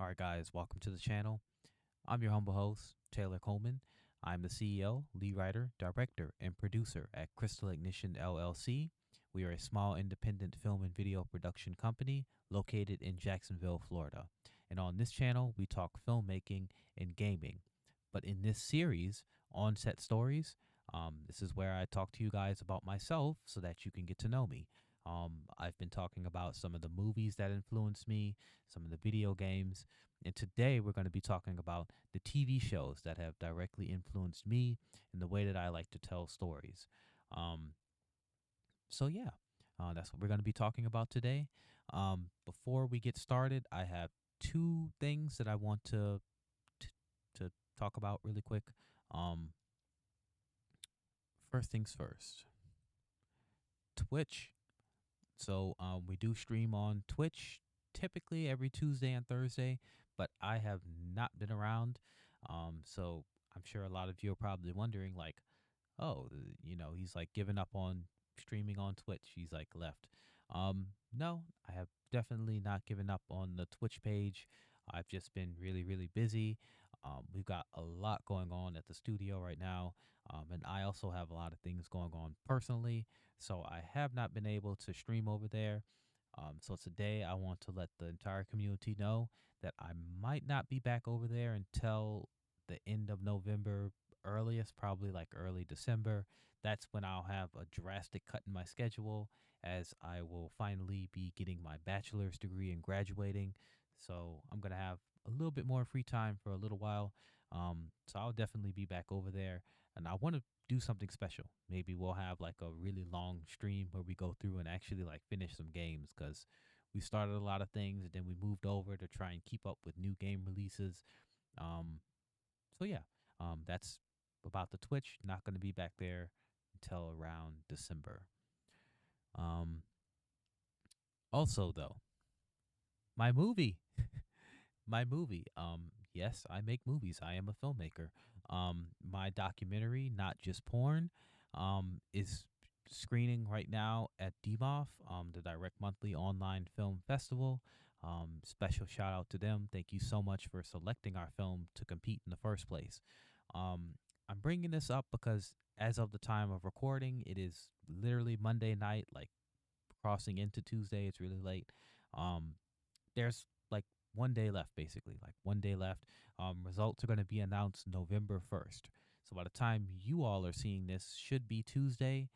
All right, guys, welcome to the channel. I'm your humble host, Taylor Coleman. I'm the CEO, lead writer, director, and producer at Crystal Ignition LLC. We are a small independent film and video production company located in Jacksonville, Florida. And on this channel, we talk filmmaking and gaming. But in this series, On Set Stories, this is where I talk to you guys about myself so that you can get to know me. I've been talking about some of the movies that influenced me, some of the video games, and today we're going to be talking about the TV shows that have directly influenced me and the way that I like to tell stories. Um, so yeah, that's what we're going to be talking about today. Before we get started, I have two things that I want to, to talk about really quick. Um, First things first, Twitch. So we do stream on Twitch typically every Tuesday and Thursday, but I have not been around. So I'm sure a lot of you are probably wondering, like, oh, he's like given up on streaming on Twitch. He's like left. No, I have definitely not given up on the Twitch page. I've just been really, really busy. We've got a lot going on at the studio right now. And I also have a lot of things going on personally. So I have not been able to stream over there. So today I want to let the entire community know that I might not be back over there until the end of November, earliest, probably like early December. That's when I'll have a drastic cut in my schedule as I will finally be getting my bachelor's degree and graduating. So I'm going to have a little bit more free time for a little while. So I'll definitely be back over there, and I want to do something special. Maybe we'll have like a really long stream where we go through and actually like finish some games because we started a lot of things and then we moved over to try and keep up with new game releases. Um, so yeah, that's about the Twitch. Not going to be back there until around December. Um, Also though, my movie, my movie. Yes, I make movies. I am a filmmaker. My documentary, Not Just Porn, is screening right now at DMOF, the Direct Monthly Online Film Festival. Special shout out to them. Thank you so much for selecting our film to compete in the first place. I'm bringing this up because as of the time of recording, it is literally Monday night, like crossing into Tuesday. It's really late. Um, there's like 1 day left, basically, like 1 day left. Results are going to be announced November 1st. So by the time you all are seeing this, should be Tuesday,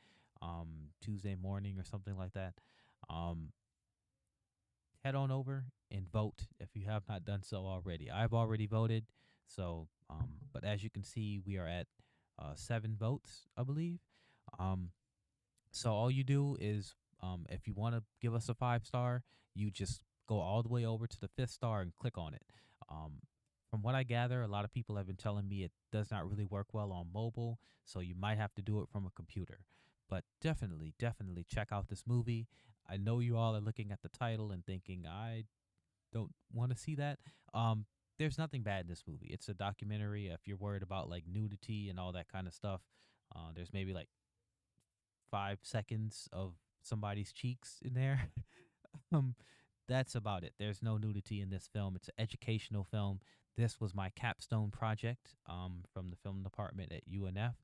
Tuesday morning or something like that. Um, Head on over and vote if you have not done so already. I've already voted. So, but as you can see, we are at 7 votes, I believe. Um, so all you do is, if you want to give us a 5 star, you just go all the way over to the 5th star and click on it. Um, from what I gather, a lot of people have been telling me it does not really work well on mobile, so you might have to do it from a computer. But definitely, definitely check out this movie. I know you all are looking at the title and thinking, I don't want to see that. There's nothing bad in this movie. It's a documentary. If you're worried about like nudity and all that kind of stuff, there's maybe like 5 seconds of somebody's cheeks in there. um, that's about it. There's no nudity in this film. It's an educational film. This was my capstone project from the film department at UNF.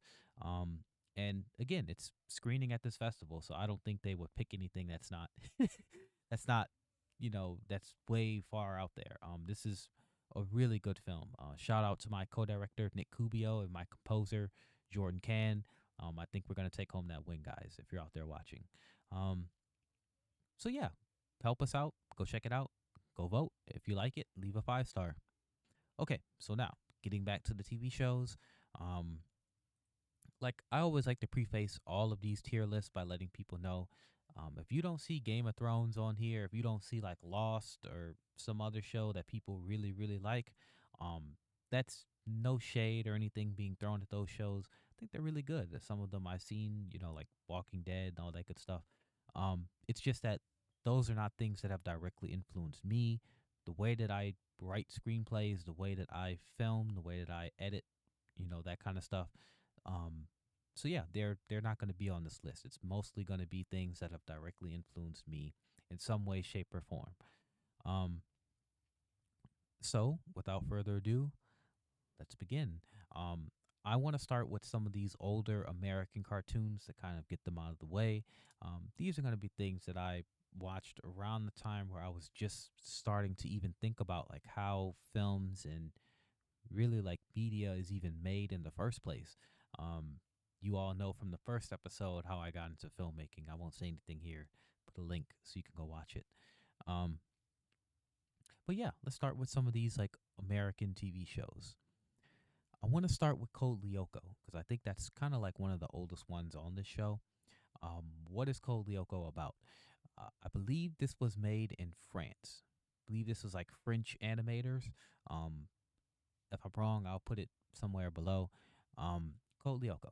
And again, it's screening at this festival, so I don't think they would pick anything that's not that's not, that's way far out there. This is a really good film. Shout out to my co-director Nick Cubio and my composer Jordan Can. I think we're gonna take home that win, guys. If you're out there watching, um, so yeah, help us out. Go check it out. Go vote. If you like it, leave a 5 star. Okay, so now getting back to the TV shows. Um, like I always like to preface all of these tier lists by letting people know, if you don't see Game of Thrones on here, if you don't see like Lost or some other show that people really, really like, um, that's no shade or anything being thrown at those shows. I think they're really good. Some of them I've seen, like Walking Dead and all that good stuff. It's just that those are not things that have directly influenced me. The way that I write screenplays, the way that I film, the way that I edit, that kind of stuff. Um, so yeah, they're not going to be on this list. It's mostly going to be things that have directly influenced me in some way, shape, or form. Um, So, without further ado, let's begin. Um, I want to start with some of these older American cartoons to kind of get them out of the way. These are going to be things that I watched around the time where I was just starting to even think about like how films and really like media is even made in the first place. Um, you all know from the first episode how I got into filmmaking. I won't say anything here. Put a link so you can go watch it. Um, but yeah, let's start with some of these like American TV shows. I want to start with Code Lyoko because I think that's kind of like one of the oldest ones on this show. What is Code Lyoko about? I believe this was made in France. I believe this was like French animators. Um, if I'm wrong, I'll put it somewhere below. Code Lyoko.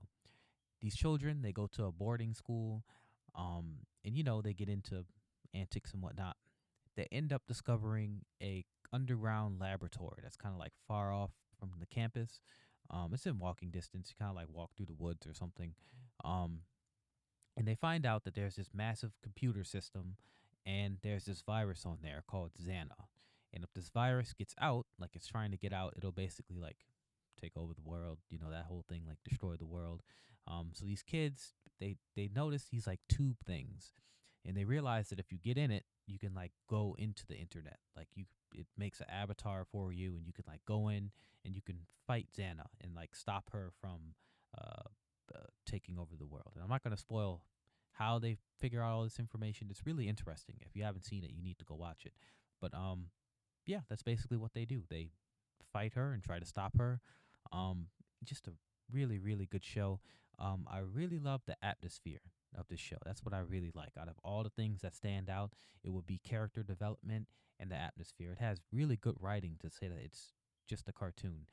These children, they go to a boarding school, and they get into antics and whatnot. They end up discovering a underground laboratory that's kind of like far off from the campus. It's in walking distance. You kind of like walk through the woods or something. Um, and they find out that there's this massive computer system and there's this virus on there called Xana. And if this virus gets out, like it's trying to get out, it'll basically like take over the world, that whole thing, like destroy the world. So these kids, they notice these like tube things, and they realize that if you get in it, you can like go into the internet. Like it makes an avatar for you, and you can like go in and you can fight Xana and like stop her from uh, taking over the world. And I'm not going to spoil how they figure out all this information. It's really interesting. If you haven't seen it, you need to go watch it. But yeah, that's basically what they do. They fight her and try to stop her. Um, just a really, really good show. I really love the atmosphere of this show. That's what I really like. Out of all the things that stand out, it would be character development and the atmosphere. It has really good writing to say that it's just a cartoon.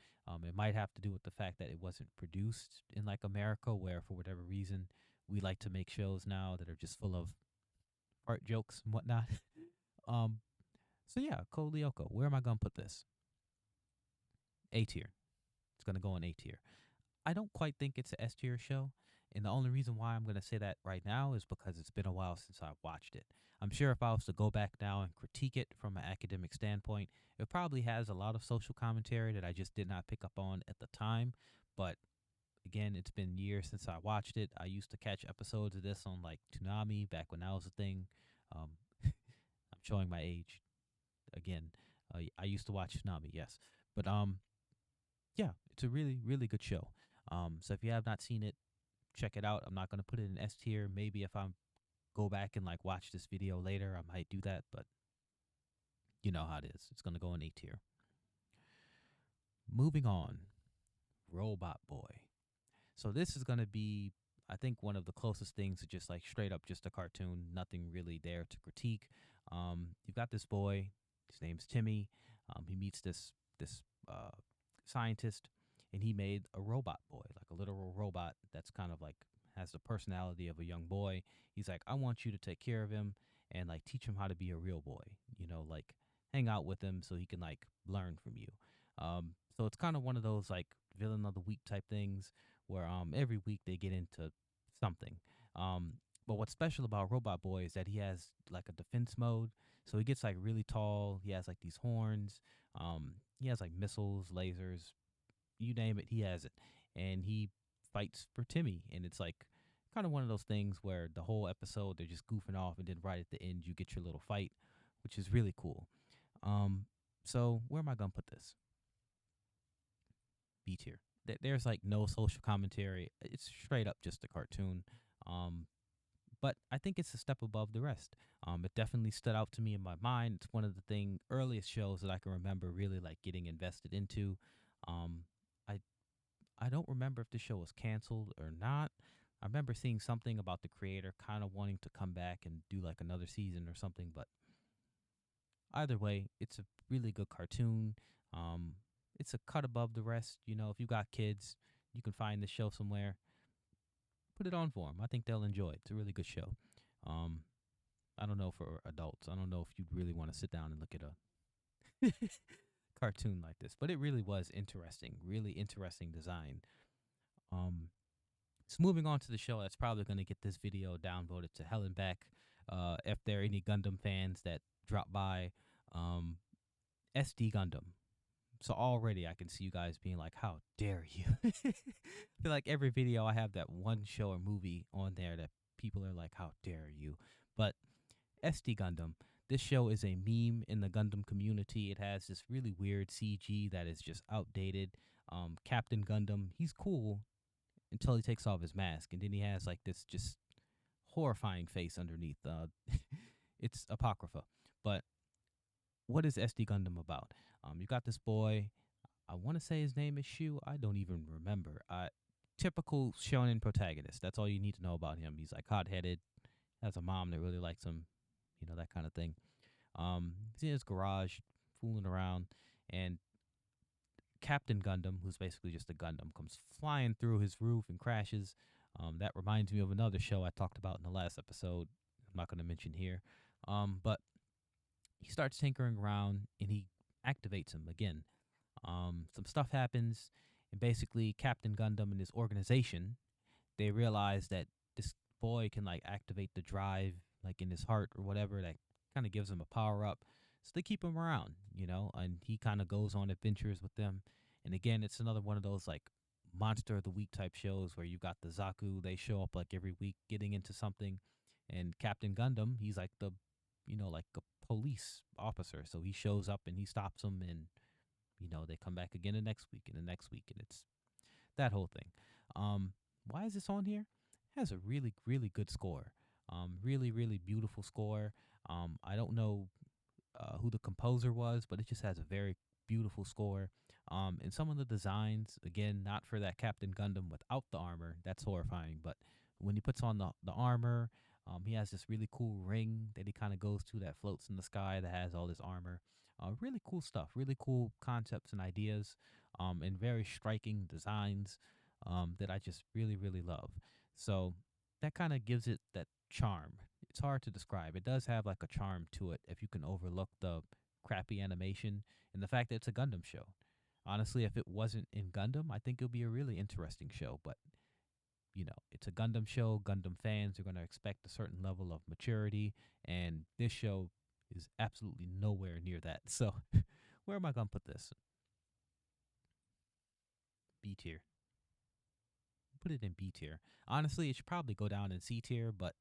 It might have to do with the fact that it wasn't produced in like America, where for whatever reason we like to make shows now that are just full of art jokes and whatnot. um, so yeah, Code Lyoko. Where am I gonna put this? A tier. It's gonna go in A tier. I don't quite think it's a S tier show. And the only reason why I'm going to say that right now is because it's been a while since I've watched it. I'm sure if I was to go back now and critique it from an academic standpoint, it probably has a lot of social commentary that I just did not pick up on at the time. But again, it's been years since I watched it. I used to catch episodes of this on like Toonami back when that was a thing. Um, I'm showing my age again. I used to watch Toonami, yes. But yeah, it's a really, really good show. So if you have not seen it, check it out. I'm not gonna put it in S tier. Maybe if I go back and like watch this video later, I might do that. But you know how it is. It's gonna go in A tier. Moving on, Robot Boy. So this is gonna be, I think, one of the closest things to just like straight up just a cartoon. Nothing really there to critique. You've got this boy. His name's Timmy. He meets this scientist, and he made a robot boy, like a literal robot that's kind of like has the personality of a young boy. He's like, I want you to take care of him and like teach him how to be a real boy. Like hang out with him so he can like learn from you. So it's kind of one of those like villain of the week type things where every week they get into something. Um, but what's special about Robot Boy is that he has like a defense mode. So he gets like really tall. He has like these horns. He has like missiles, lasers, you name it, he has it. And he fights for Timmy. And it's like kind of one of those things where the whole episode they're just goofing off, and then right at the end you get your little fight, which is really cool. Um, so where am I gonna put this? B tier. There's like no social commentary. It's straight up just a cartoon. Um, but I think it's a step above the rest. It definitely stood out to me in my mind. It's one of the earliest shows that I can remember really like getting invested into. Um, I I don't remember if the show was canceled or not. I remember seeing something about the creator kind of wanting to come back and do like another season or something, but either way, it's a really good cartoon. Um, it's a cut above the rest. If you got kids, you can find the show somewhere. Put it on for them. I think they'll enjoy it. It's a really good show. Um, I don't know for adults. I don't know if you'd really want to sit down and look at a cartoon like this, but it really was interesting. Really interesting design. Um, so moving on to the show, that's probably going to get this video downvoted to hell and back. If there are any Gundam fans that drop by, SD Gundam. So already I can see you guys being like, "How dare you?" I feel like every video I have that one show or movie on there that people are like, "How dare you?" But SD Gundam, this show is a meme in the Gundam community. It has this really weird CG that is just outdated. Captain Gundam, he's cool until he takes off his mask, and then he has like this just horrifying face underneath. It's apocrypha, but what is SD Gundam about? You got this boy. I want to say his name is Shu. I don't even remember. Typical shonen protagonist. That's all you need to know about him. He's like hot headed, has a mom that really likes him, that kind of thing. He's in his garage, fooling around, and Captain Gundam, who's basically just a Gundam, comes flying through his roof and crashes. That reminds me of another show I talked about in the last episode. I'm not going to mention here. But he starts tinkering around and he activates him again. Some stuff happens, and basically Captain Gundam and his organization, they realize that this boy can like activate the drive like in his heart or whatever that kind of gives him a power up. So they keep him around, and he kind of goes on adventures with them. And again, it's another one of those like monster of the week type shows where you got the Zaku, they show up like every week getting into something. And Captain Gundam, he's like like a police officer. So he shows up and he stops them, and they come back again the next week and the next week, and it's that whole thing. Why is this on here? It has a really, really good score. Really, really beautiful score. I don't know who the composer was, but it just has a very beautiful score. And some of the designs, again, not for that Captain Gundam without the armor. That's horrifying. But when he puts on the armor, he has this really cool ring that he kind of goes to that floats in the sky that has all this armor. Really cool stuff. Really cool concepts and ideas, and very striking designs that I just really, really love. So that kind of gives it that charm. It's hard to describe. It does have like a charm to it if you can overlook the crappy animation and the fact that it's a Gundam show. Honestly, if it wasn't in Gundam, I think it would be a really interesting show. But, it's a Gundam show. Gundam fans are going to expect a certain level of maturity. And this show is absolutely nowhere near that. So, where am I going to put this? B tier. Put it in B tier. Honestly, it should probably go down in C tier, but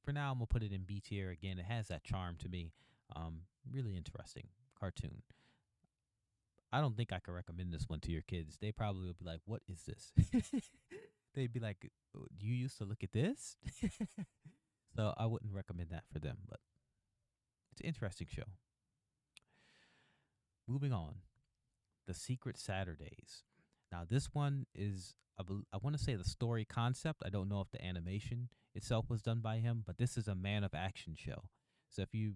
for now, I'm gonna put it in B tier. Again, it has that charm to me. Really interesting cartoon. I don't think I could recommend this one to your kids. They probably would be like, "What is this?" They'd be like, "You used to look at this?" So I wouldn't recommend that for them. But it's an interesting show. Moving on, The Secret Saturdays. Now this one is I want to say the story concept. I don't know if the animation itself was done by him, but this is a Man of Action show. So if you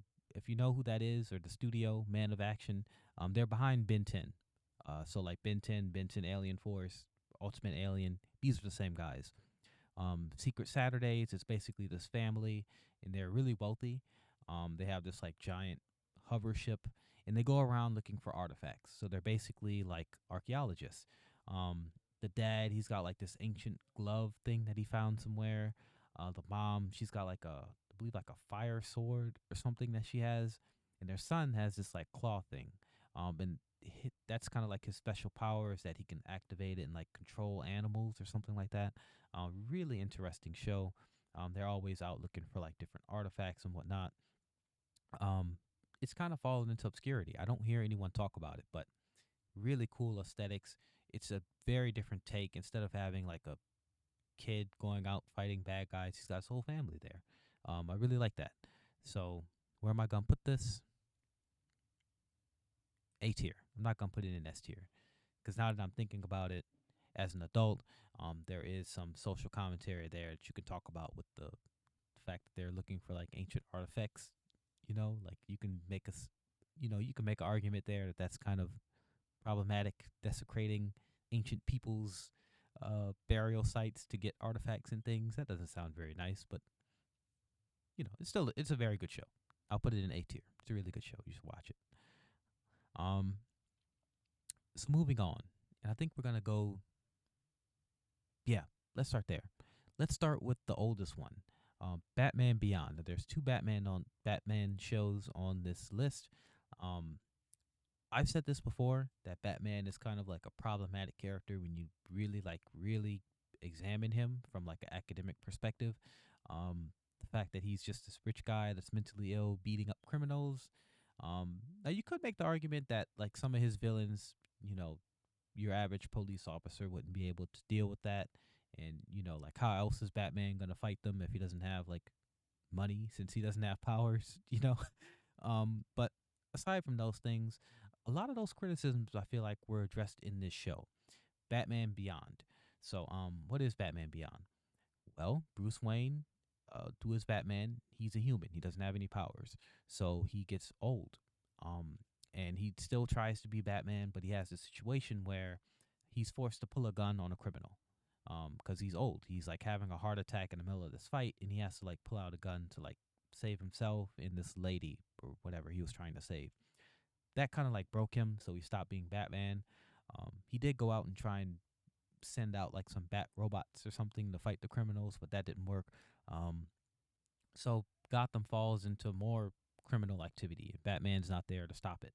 know who that is, or the studio Man of Action, they're behind Ben 10. So like Ben 10, Ben 10 Alien Force, Ultimate Alien, these are the same guys. Secret Saturdays is basically this family, and they're really wealthy. They have this like giant hover ship, and they go around looking for artifacts. So they're basically like archaeologists. The dad, he's got like this ancient glove thing that he found somewhere. The mom, she's got like I believe like a fire sword or something that she has, and their son has this like claw thing. And that's kind of like his special powers that he can activate it and like control animals or something like that. Really interesting show. They're always out looking for like different artifacts and whatnot. Um, it's kind of fallen into obscurity. I don't hear anyone talk about it, but really cool aesthetics. It's a very different take. Instead of having like a kid going out fighting bad guys, he's got his whole family there. I really like that. So where am I gonna put this? A tier. I'm not gonna put it in S tier because now that I'm thinking about it as an adult, there is some social commentary there that you can talk about with the fact that they're looking for like ancient artifacts. Like you can make an argument there that that's kind of problematic, desecrating ancient people's burial sites to get artifacts and things. That doesn't sound very nice, but it's a very good show. I'll put it in A tier. It's a really good show. You should watch it. Um, so moving on, and I think we're gonna go. Yeah, let's start there. Let's start with the oldest one, Batman Beyond. There's two Batman shows on this list. Um, I've said this before that Batman is kind of like a problematic character when you really examine him from like an academic perspective. The fact that he's just this rich guy that's mentally ill, beating up criminals. Now you could make the argument that like some of his villains, you know, your average police officer wouldn't be able to deal with that, and like how else is Batman gonna fight them if he doesn't have like money since he doesn't have powers, but aside from those things, a lot of those criticisms I feel like were addressed in this show, Batman Beyond. So, what is Batman Beyond? Well, Bruce Wayne, to his Batman, he's a human. He doesn't have any powers, so he gets old. Um, and he still tries to be Batman, but he has a situation where he's forced to pull a gun on a criminal. Because he's old. He's like having a heart attack in the middle of this fight, and he has to like pull out a gun to like save himself and this lady or whatever he was trying to save. That kind of like broke him, so he stopped being Batman. He did go out and try and send out like some bat robots or something to fight the criminals, but that didn't work. Um, so Gotham falls into more criminal activity, and Batman's not there to stop it.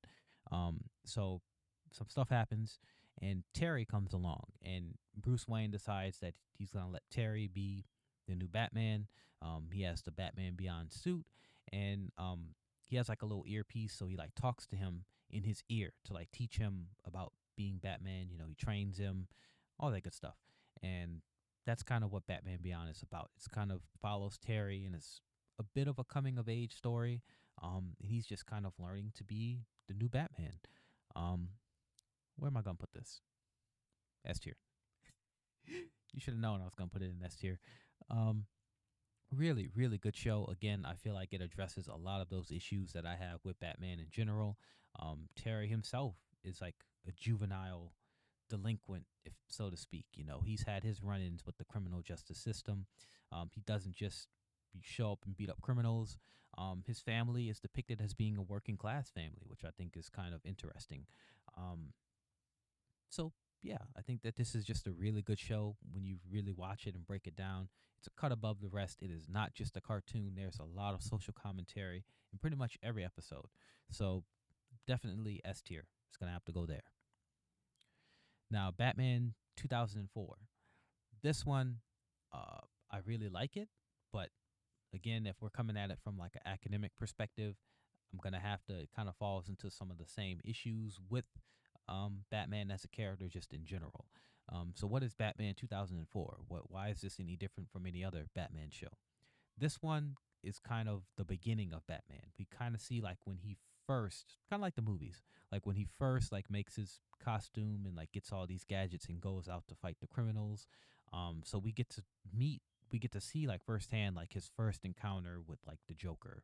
So some stuff happens, and Terry comes along, and Bruce Wayne decides that he's gonna let Terry be the new Batman. He has the Batman Beyond suit, and he has like a little earpiece, so he like talks to him in his ear to like teach him about being Batman. He trains him, all that good stuff, and that's kind of what Batman Beyond is about. It's kind of follows Terry, and it's a bit of a coming of age story. And he's just kind of learning to be the new Batman. Um, where am I gonna put this? S tier. You should have known I was gonna put it in S tier. Um, really good show. Again, I feel like it addresses a lot of those issues that I have with Batman in general. Terry himself is like a juvenile delinquent, if so to speak. He's had his run-ins with the criminal justice system. He doesn't just show up and beat up criminals. His family is depicted as being a working class family, which I think is kind of interesting. Um, so yeah, I think that this is just a really good show when you really watch it and break it down. It's a cut above the rest. It is not just a cartoon. There's a lot of social commentary in pretty much every episode. So definitely S tier. It's gonna have to go there. Now, Batman 2004. This one, I really like it, but again, if we're coming at it from like an academic perspective, I'm gonna have to it kind of falls into some of the same issues with Batman as a character just in general. So what is Batman 2004? Why is this any different from any other Batman show? This one is kind of the beginning of Batman. We kind of see like when he first, kind of like the movies, like when he first like makes his costume and like gets all these gadgets and goes out to fight the criminals. So we get to see like firsthand like his first encounter with like the Joker,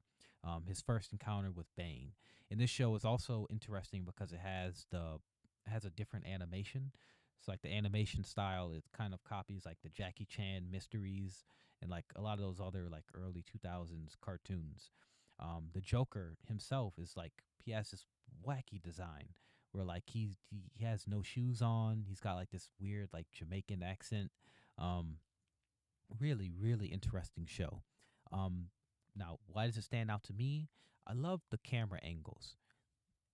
his first encounter with Bane. And this show is also interesting because it has a different animation. So like the animation style, it kind of copies like the Jackie Chan mysteries and like a lot of those other like early 2000s cartoons. The Joker himself is like he has this wacky design where like he has no shoes on. He's got like this weird like Jamaican accent. Um, really interesting show. Um, Now why does it stand out to me? I love the camera angles.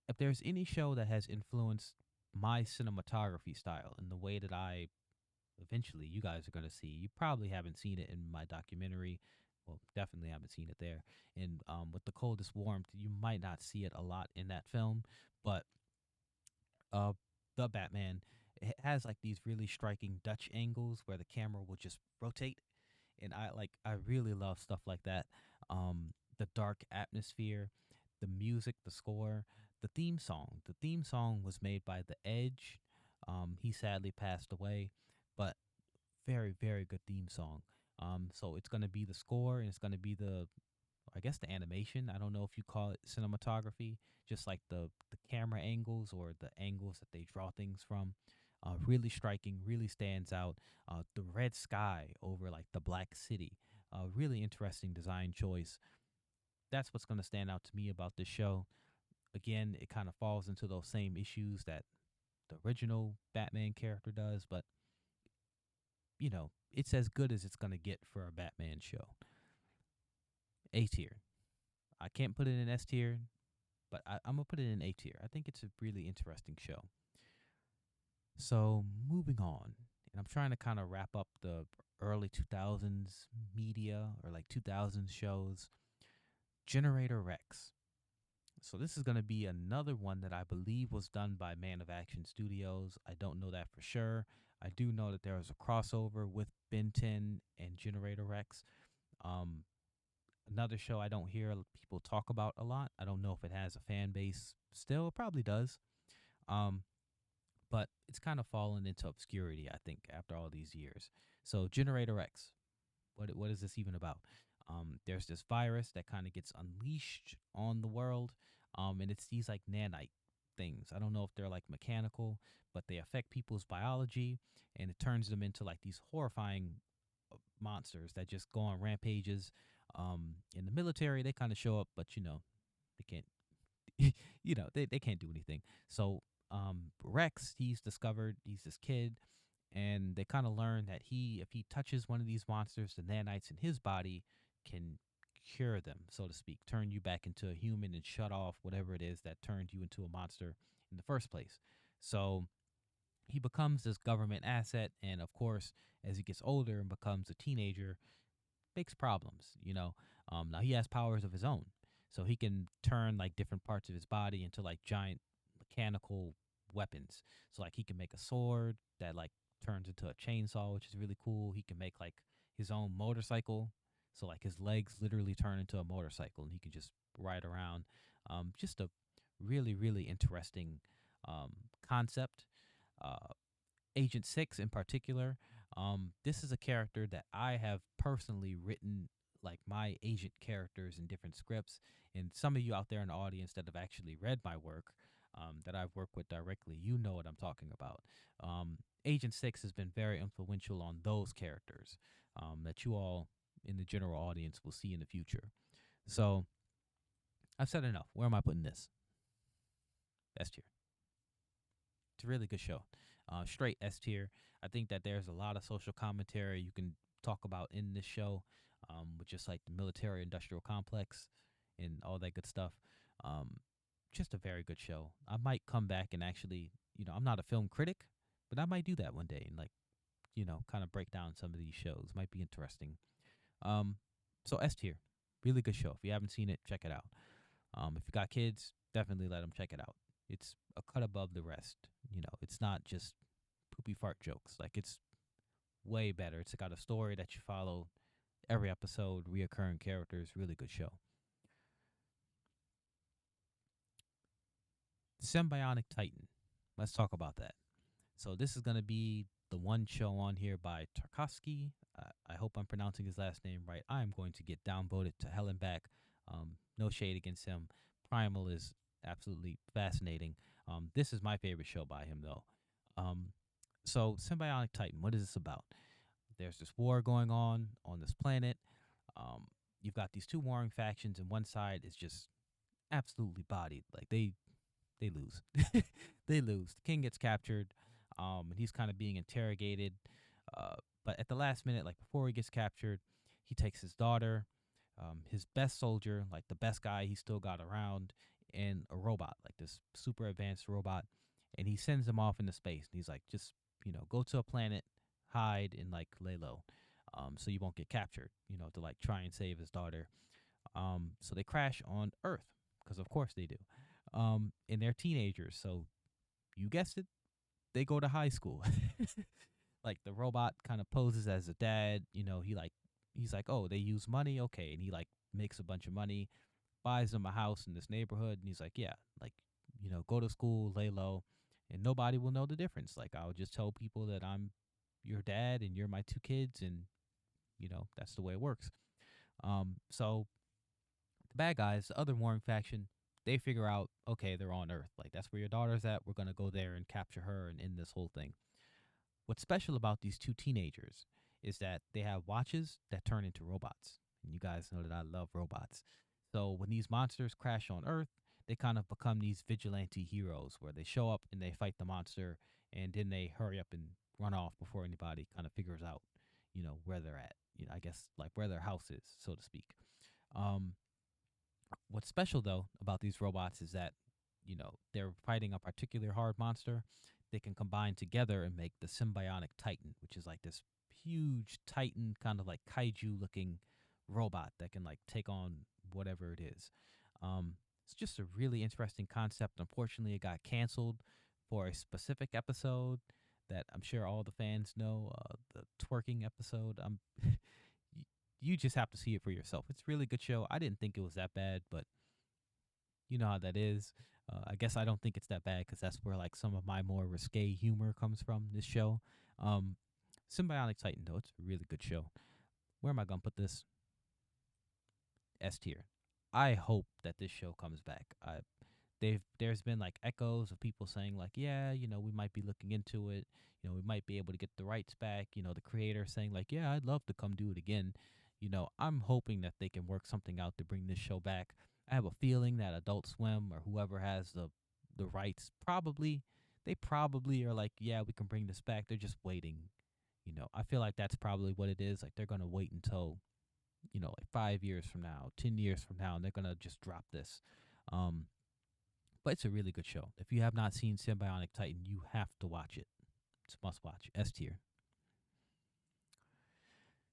If there's any show that has influenced my cinematography style and the way that I eventually you guys are going to see. You probably haven't seen it in my documentary. Well, definitely haven't seen it there. And with the coldest warmth, you might not see it a lot in that film, but uh, the Batman it has like these really striking Dutch angles where the camera will just rotate, and I really love stuff like that. The dark atmosphere, the music, the score, the theme song. The theme song was made by The Edge. He sadly passed away, but very good theme song. So it's gonna be the score, and it's gonna be I guess the animation. I don't know if you call it cinematography, just like the camera angles or the angles that they draw things from. Really striking, really stands out. The red sky over like the black city. Really interesting design choice. That's what's gonna stand out to me about this show. Again, it kind of falls into those same issues that the original Batman character does, but it's as good as it's gonna get for a Batman show. A tier. I can't put it in S tier. but I'm gonna put it in A tier. I think it's a really interesting show. So moving on, and I'm trying to kind of wrap up the early 2000s media or like 2000s shows. Generator Rex. So this is going to be another one that I believe was done by Man of Action Studios. I don't know that for sure. I do know that there was a crossover with Ben 10 and Generator Rex. Um, Another show I don't hear people talk about a lot. I don't know if it has a fan base still. It probably does. Um, but it's kind of fallen into obscurity, I think, after all these years. So Generator X, what is this even about? There's this virus that kind of gets unleashed on the world, and it's these like nanite things. I don't know if they're like mechanical, but they affect people's biology, and it turns them into like these horrifying monsters that just go on rampages. In the military, they kind of show up, but they can't, they can't do anything. So Rex, he's this kid, and they kind of learn that if he touches one of these monsters, the nanites in his body can cure them, so to speak, turn you back into a human and shut off whatever it is that turned you into a monster in the first place. So he becomes this government asset, and of course, as he gets older and becomes a teenager, makes problems. Now he has powers of his own, so he can turn like different parts of his body into like giant mechanical weapons. So like he can make a sword that like turns into a chainsaw, which is really cool. He can make like his own motorcycle, so like his legs literally turn into a motorcycle, and he can just ride around. Just a really interesting um, concept. Uh, Agent Six in particular. This is a character that I have personally written like my agent characters in different scripts. And some of you out there in the audience that have actually read my work, that I've worked with directly, you know what I'm talking about. Agent Six has been very influential on those characters that you all in the general audience will see in the future. So I've said enough. Where am I putting this? S tier. It's a really good show. Straight S tier. I think that there's a lot of social commentary you can talk about in this show, with just like the military industrial complex and all that good stuff. Um, just a very good show. I might come back and actually, I'm not a film critic, but I might do that one day and like, kind of break down some of these shows. Might be interesting. Um, so S tier, really good show. If you haven't seen it, check it out. If you got kids, definitely let them check it out. It's a cut above the rest. It's not just poopy fart jokes. Like it's way better. It's got a story that you follow every episode, reoccurring characters. Really good show. Symbiotic Titan. Let's talk about that. So this is gonna be the one show on here by Tarkovsky. I hope I'm pronouncing his last name right. I am going to get downvoted to hell and back. No shade against him. Primal is absolutely fascinating. This is my favorite show by him, though. Um, so, Symbiotic Titan, what is this about? There's this war going on this planet. Um, you've got these two warring factions, and one side is just absolutely bodied. Like they lose. They lose. The king gets captured, and he's kind of being interrogated. But at the last minute, like before he gets captured, he takes his daughter, his best soldier, like the best guy he still got around, and a robot, like this super advanced robot, and he sends them off into space. And he's like, just go to a planet, hide, and like lay low, so you won't get captured. To like try and save his daughter. So they crash on Earth because of course they do. And they're teenagers, so you guessed it, they go to high school. Like the robot kind of poses as a dad. He's like, oh, they use money, okay, and he like makes a bunch of money, buys them a house in this neighborhood, and he's like, yeah, like go to school, lay low, and nobody will know the difference. Like I'll just tell people that I'm your dad and you're my two kids, and that's the way it works. So the bad guys, the other warring faction, they figure out, okay, they're on Earth. Like that's where your daughter's at. We're gonna go there and capture her and end this whole thing. What's special about these two teenagers is that they have watches that turn into robots. And you guys know that I love robots. So when these monsters crash on Earth, they kind of become these vigilante heroes where they show up and they fight the monster, and then they hurry up and run off before anybody kind of figures out, where they're at. I guess like where their house is, so to speak. Um, What's special though about these robots is that, they're fighting a particular hard monster. They can combine together and make the symbiotic titan, which is like this huge titan, kind of like kaiju looking robot that can like take on whatever it is. It's just a really interesting concept. Unfortunately, it got canceled for a specific episode that I'm sure all the fans know, the twerking episode. You just have to see it for yourself. It's a really good show. I didn't think it was that bad, but you know how that is. I guess I don't think it's that bad because that's where like some of my more risque humor comes from. This show, um, Symbiotic Titan, though, it's a really good show. Where am I gonna put this? S tier. I hope that this show comes back. There's been like echoes of people saying like, yeah, we might be looking into it. We might be able to get the rights back. The creator saying like, yeah, I'd love to come do it again. I'm hoping that they can work something out to bring this show back. I have a feeling that Adult Swim or whoever has the rights probably are like, yeah, we can bring this back. They're just waiting. I feel like that's probably what it is. Like they're gonna wait until like 5 years from now, 10 years from now, and they're gonna just drop this. Um, but it's a really good show. If you have not seen Symbiotic Titan, you have to watch it. It's a must watch. S tier.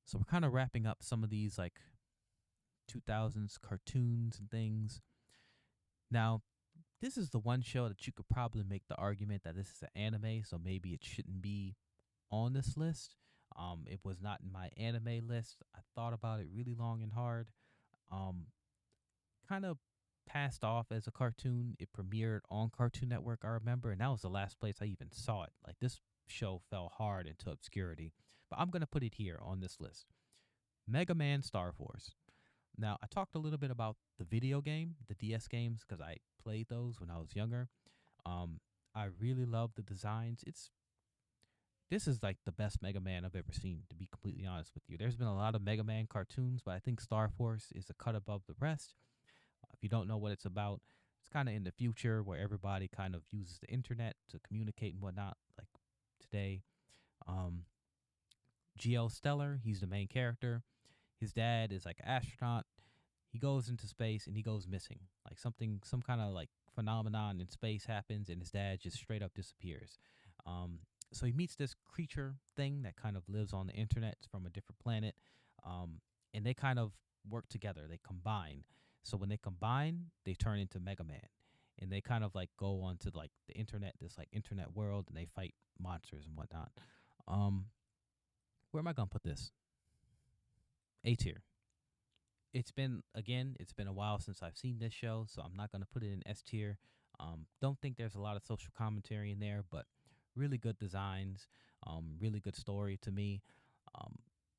So we're kind of wrapping up some of these like 2000s cartoons and things. Now, this is the one show that you could probably make the argument that this is an anime, so maybe it shouldn't be on this list. It was not in my anime list. I thought about it really long and hard. Um, Kind of passed off as a cartoon. It premiered on Cartoon Network, I remember, and that was the last place I even saw it. Like this show fell hard into obscurity, but I'm gonna put it here on this list. Mega Man Star Force. Now, I talked a little bit about the video game, the DS games, because I played those when I was younger. Um, I really love the designs. This is like the best Mega Man I've ever seen, to be completely honest with you. There's been a lot of Mega Man cartoons, but I think Star Force is a cut above the rest. If you don't know what it's about, it's kind of in the future where everybody kind of uses the internet to communicate and whatnot. Like today, um, GL Stellar, he's the main character. His dad is like an astronaut. He goes into space and he goes missing. Like some kind of like phenomenon in space happens, and his dad just straight up disappears. Um, so he meets this creature thing that kind of lives on the internet from a different planet, and they kind of work together. They combine. So when they combine, they turn into Mega Man, and they kind of like go onto like the internet, this like internet world, and they fight monsters and whatnot. Um, where am I gonna put this? A tier. It's been a while since I've seen this show, so I'm not gonna put it in S tier. Don't think there's a lot of social commentary in there, but really good designs, really good story to me. Um,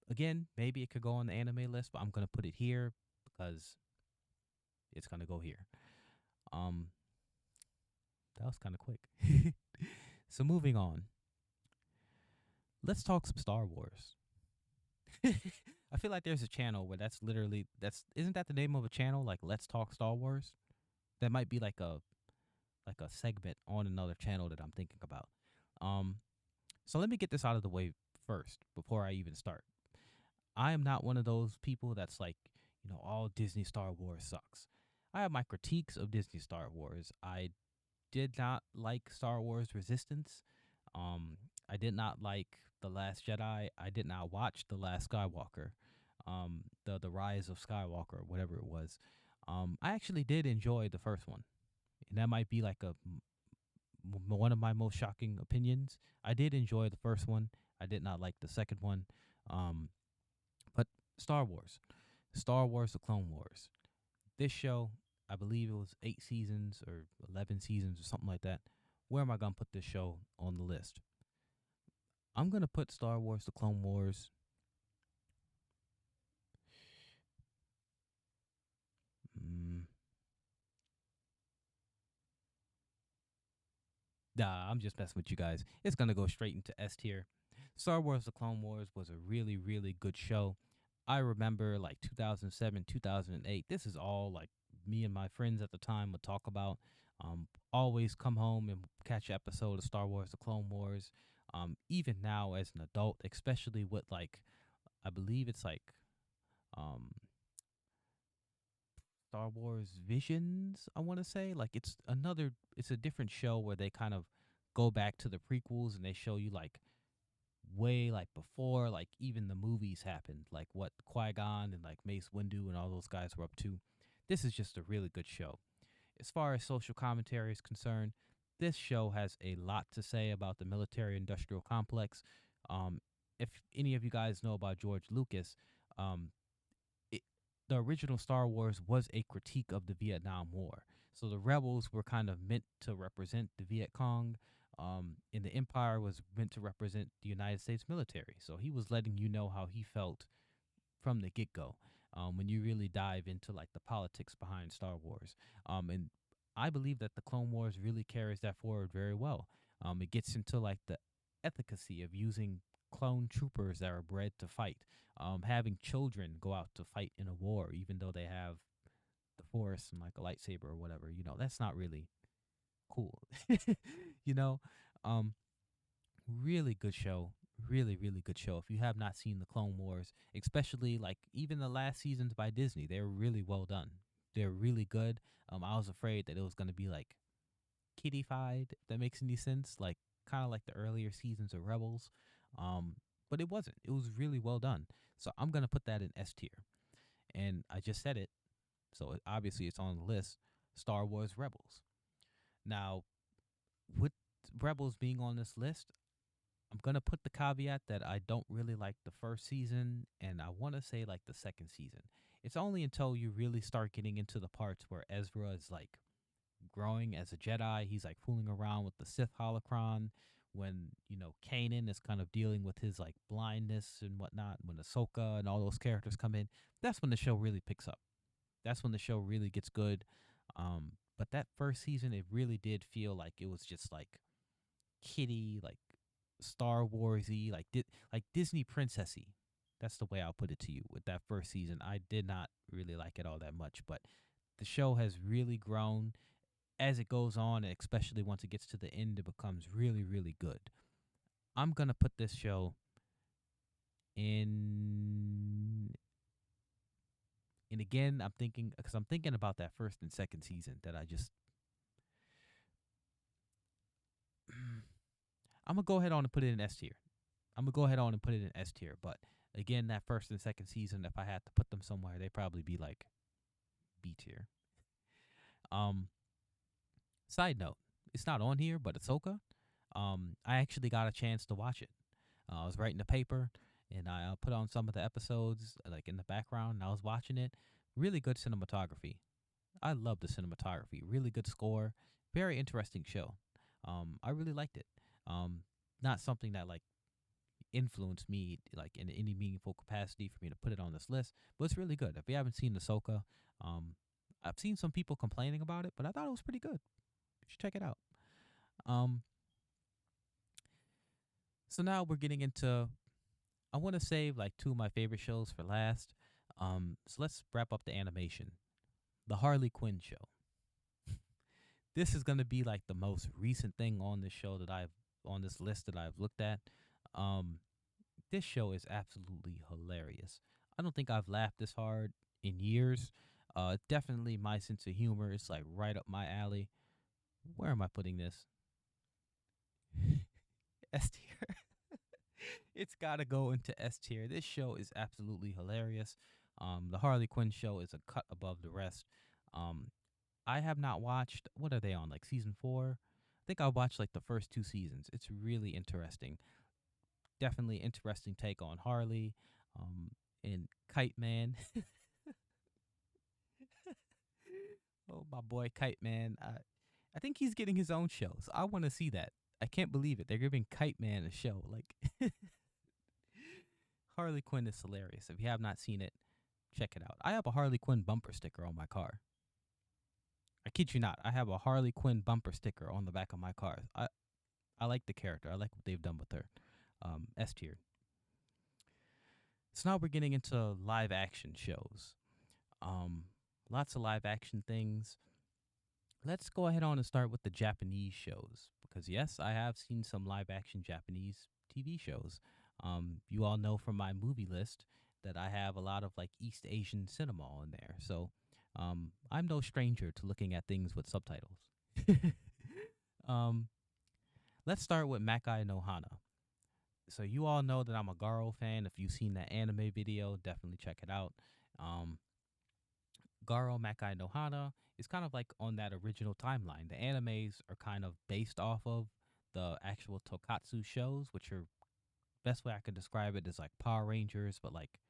Again, maybe it could go on the anime list, but I'm gonna put it here because it's gonna go here. Um, that was kind of quick. So moving on, let's talk some Star Wars. I feel like there's a channel where that's literally that's isn't that the name of a channel like Let's Talk Star Wars? That might be like a segment on another channel that I'm thinking about. Um, so let me get this out of the way first before I even start. I am not one of those people that's like, all Disney Star Wars sucks. I have my critiques of Disney Star Wars. I did not like Star Wars Resistance. Um, I did not like The Last Jedi. I did not watch The Last Skywalker. The Rise of Skywalker, whatever it was. I actually did enjoy the first one, and that might be like one of my most shocking opinions. I did enjoy the first one. I did not like the second one. Um, but Star Wars, Star Wars: The Clone Wars. This show, I believe it was 8 seasons or 11 seasons or something like that. Where am I gonna put this show on the list? I'm gonna put Star Wars: The Clone Wars. Mm, Nah, I'm just messing with you guys. It's gonna go straight into S tier. Star Wars: The Clone Wars was a really, really good show. I remember like 2007, 2008. This is all like me and my friends at the time would talk about. Always come home and catch an episode of Star Wars: The Clone Wars. Even now as an adult, especially with like, I believe it's like, um, Star Wars Visions, I want to say. Like it's a different show where they kind of go back to the prequels and they show you like way like before like even the movies happened, like what Qui-Gon and like Mace Windu and all those guys were up to. This is just a really good show. As far as social commentary is concerned, this show has a lot to say about the military industrial complex. Um, if any of you guys know about George Lucas, um, it, the original Star Wars was a critique of the Vietnam War. So the rebels were kind of meant to represent the Viet Cong, and the Empire was meant to represent the United States military. So he was letting you know how he felt from the get go. When you really dive into like the politics behind Star Wars, and I believe that the Clone Wars really carries that forward very well. It gets into like the efficacy of using clone troopers that are bred to fight, having children go out to fight in a war, even though they have the Force and like a lightsaber or whatever. That's not really cool. you know, um, really good show. Really, really good show. If you have not seen the Clone Wars, especially like even the last seasons by Disney, they're really well done. They're really good. I was afraid that it was gonna be like kiddified, if that makes any sense. Like kind of like the earlier seasons of Rebels. Um, but it wasn't. It was really well done. So I'm gonna put that in S tier. And I just said it, so obviously it's on the list. Star Wars Rebels. Now, with Rebels being on this list, I'm gonna put the caveat that I don't really like the first season, and I want to say like the second season. It's only until you really start getting into the parts where Ezra is like growing as a Jedi. He's like fooling around with the Sith holocron. When Kanan is kind of dealing with his like blindness and whatnot. When Ahsoka and all those characters come in, that's when the show really picks up. That's when the show really gets good. But that first season, it really did feel like it was just like kiddie, like Star Warsy, like Disney princessy. That's the way I'll put it to you. With that first season, I did not really like it all that much, but the show has really grown as it goes on, and especially once it gets to the end, it becomes really, really good. I'm gonna put this show in, and again, I'm thinking about that first and second season that I just. I'm gonna go ahead on and put it in S tier. I'm gonna go ahead on and put it in S tier. But again, that first and second season, if I had to put them somewhere, they'd probably be like B tier. Um, Side note, it's not on here, but Ahsoka. I actually got a chance to watch it. I was writing the paper, and I put on some of the episodes like in the background, and I was watching it. Really good cinematography. I love the cinematography. Really good score. Very interesting show. I really liked it. Um, Not something that like influenced me like in any meaningful capacity for me to put it on this list, but it's really good. If you haven't seen Ahsoka, um, I've seen some people complaining about it, but I thought it was pretty good. You should check it out. Um, so now we're getting into. I want to save like two of my favorite shows for last. So let's wrap up the animation. The Harley Quinn show. This is gonna be like the most recent thing on this show that I've on this list that I've looked at. Um, this show is absolutely hilarious. I don't think I've laughed this hard in years. Definitely my sense of humor is like right up my alley. Where am I putting this? S tier. It's gotta go into S tier. This show is absolutely hilarious. The Harley Quinn show is a cut above the rest. Um, I have not watched. What are they on? Like season 4? I think I watched like the first 2 seasons. It's really interesting. Definitely interesting take on Harley. Um, and Kite Man. Oh, my boy Kite Man. I think he's getting his own show. So I want to see that. I can't believe it. They're giving Kite Man a show. Like Harley Quinn is hilarious. If you have not seen it, check it out. I have a Harley Quinn bumper sticker on my car. I kid you not. I have a Harley Quinn bumper sticker on the back of my car. I like the character. I like what they've done with her. S tier. So now we're getting into live action shows. Um, Lots of live action things. Let's go ahead on and start with the Japanese shows because yes, I have seen some live action Japanese TV shows. You all know from my movie list that I have a lot of like East Asian cinema on there. So I'm no stranger to looking at things with subtitles. um, let's start with Makai no Hana. So you all know that I'm a Garo fan. If you've seen that anime video, definitely check it out. Um, Garo Makai no Hana is kind of like on that original timeline. The animes are kind of based off of the actual Tokatsu shows, which are best way I could describe it is like Power Rangers, but like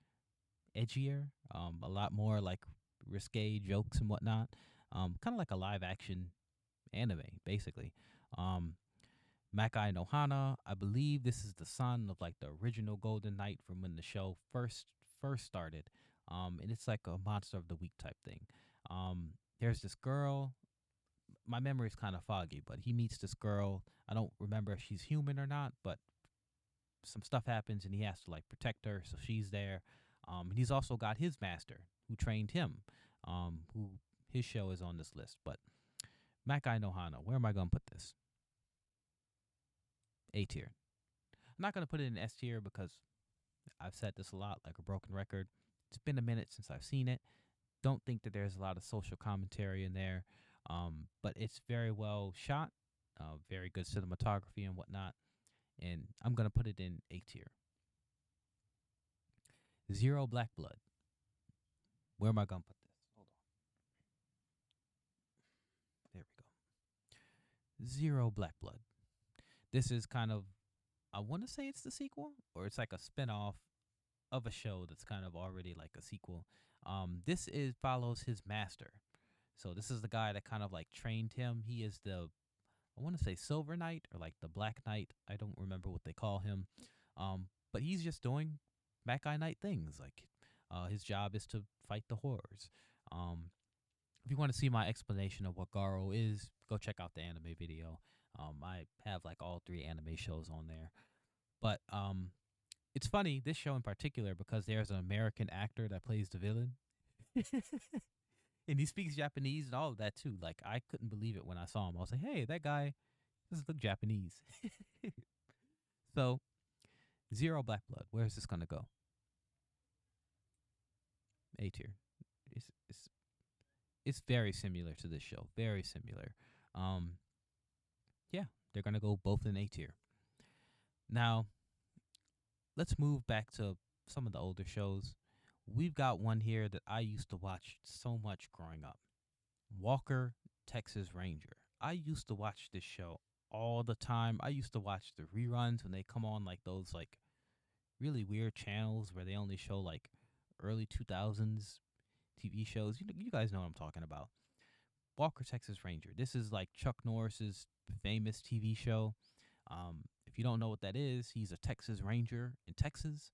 edgier, a lot more like risque jokes and whatnot. Kind of like a live action anime, basically. Um, Makai no Hana, I believe this is the son of like the original Golden Knight from when the show first started. And it's like a monster of the week type thing. There's this girl. My memory is kind of foggy, but he meets this girl. I don't remember if she's human or not, but some stuff happens and he has to like protect her, so she's there. And he's also got his master who trained him, who his show is on this list. But Makai no Hana, where am I gonna put this? A tier. I'm not gonna put it in S tier because I've said this a lot, like a broken record. It's been a minute since I've seen it. Don't think that there's a lot of social commentary in there, but it's very well shot, very good cinematography and whatnot. And I'm gonna put it in A tier. Zero Black Blood. Where am I gonna put this? Hold on. There we go. Zero Black Blood. This is kind of, I want to say it's the sequel, or it's like a spinoff of a show that's kind of already like a sequel. This is follows his master. So this is the guy that kind of like trained him. He is the, I want to say Silver Knight or like the Black Knight. I don't remember what they call him. But he's just doing Mackay Knight things. Like his job is to fight the horrors. If you want to see my explanation of what Garo is, go check out the anime video. I have like all three anime shows on there. But it's funny, this show in particular, because there's an American actor that plays the villain. And he speaks Japanese and all of that too. Like I couldn't believe it when I saw him. I was like, hey, that guy doesn't look Japanese. So Zero Black Blood. Where is this gonna go? A tier. It's it's it's very similar to this show. Very similar. Um, yeah, they're gonna go both in A tier. Now let's move back to some of the older shows. We've got one here that I used to watch so much growing up. Walker, Texas Ranger. I used to watch this show all the time. I used to watch the reruns when they come on like those like really weird channels where they only show like early 2000s TV shows. You guys know what I'm talking about. Walker, Texas Ranger. This is like Chuck Norris's famous TV show. If you don't know what that is, he's a Texas Ranger in Texas,